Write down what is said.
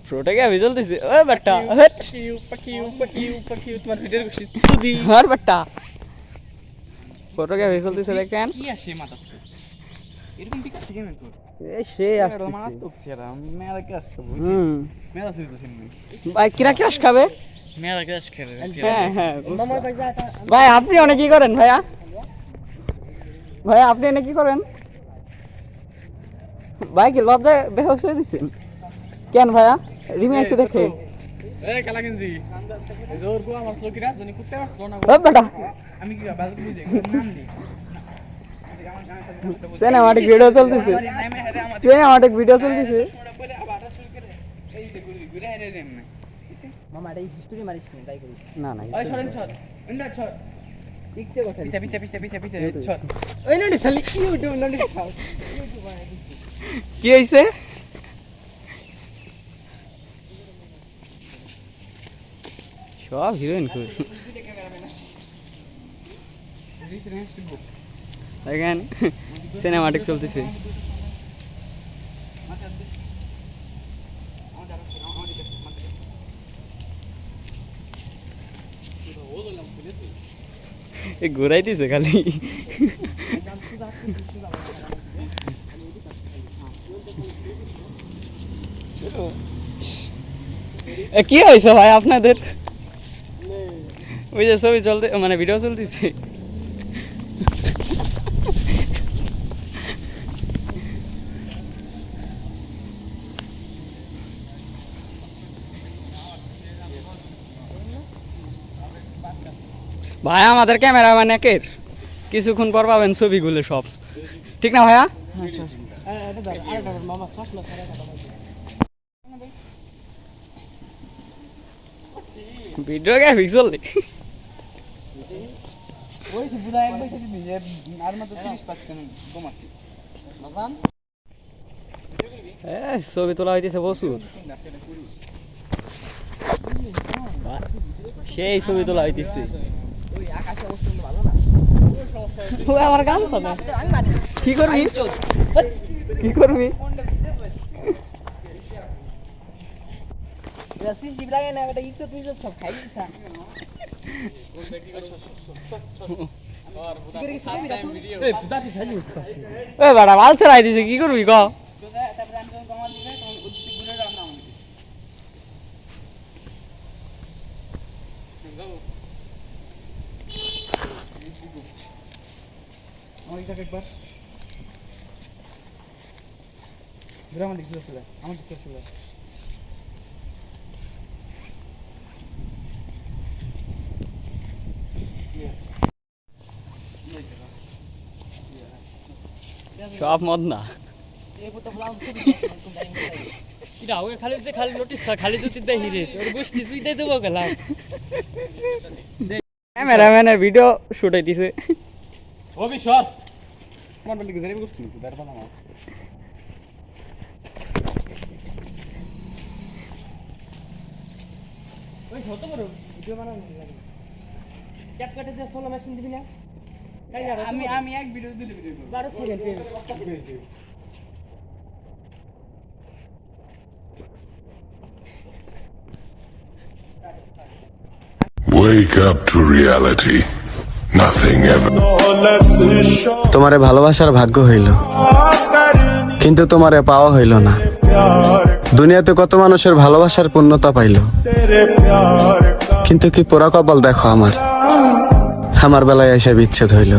Photo কে ভিজল দিছে ওই বেটা হট তোমার ভিডিও করছিস তুই আর বেটা ফটো কে ভিজল দিছে দেখেন কি আসে মাথা এরকম ঠিক আছে কেন তোর এই সে আসছে মাথা তো সেরা মেরা ক্রাশ খাবো মেরা সুই তো শুনবি ভাই কিরা ক্রাশ খাবে মেরা ক্রাশ খাবে হ্যাঁ হ্যাঁ ভাই আপনি অনেক কি করেন ভাইয়া ভাই আপনি এনে কি করেন ভাই কি লজ্জায় বেহুশ হয়ে দিছেন কেন ভাইয়া রিমি এসে দেখে এই কালা গেঞ্জি জোর গো আমার লোকিরা জানি কুত্তে আসলো না ও বেটা আমি কি বাজে বুঝে নাম দি সিনেমাটিক ভিডিও চলতেছে সিনেমাটিক ভিডিও চলতেছে এই ঘুরে হেরে দেন না মামা এই হিস্টরি মারিস না তাই করি না না ওই সরেন সর ইন্ডা সর দেখতে কথা পিছে সর ওই নডি সালি ইউটিউব নডি খাও কি হইছে সব হিরোইন কই দেখেন সিনেমাটিক চলতেছে ঘুরাইতেছে খালি কি হয়েছে ভাই আপনাদের ওই যে ছবি চলতে মানে ভিডিও চলতেছে ভাই আমাদের ক্যামেরাম্যান একের কিছুক্ষণ পর পাবেন ছবিগুলো সব ঠিক না ভাইয়া ভিডিও কে পিক্সেল ছবি তোলা হইতেছে প্রচুর সেই ছবি তোলা হইতেছে আমার গান কি করবি কি করবি ভাল ছেড়াই দিছে কি করবি ক একবার গ্রামে দেখছিল আমার দেখছিল সব মদ না খালি খালি নোটিস খালি যদি দেখি রে তোর গোষ্ঠী সুই দিয়ে দেবো গেলাম ক্যামেরাম্যানের ভিডিও শুট হইতেছে অবিশ্বাস আমার বলি গেলে করছি না দাঁড় পানা না ওই ছোট বড় ভিডিও বানানো লাগে ক্যাপ কাটে দিয়ে সোলো মেশিন দিবি না আমি এক ভিডিও দুটো ভিডিও করব 12 second Wake up to reality. Nothing ever. তোমারে ভালোবাসার ভাগ্য হইল কিন্তু তোমারে পাওয়া হইল না দুনিয়াতে কত মানুষের ভালোবাসার পূর্ণতা পাইল কিন্তু কি পোড়া কপাল দেখো আমার বেলায় এসে বিচ্ছেদ হইল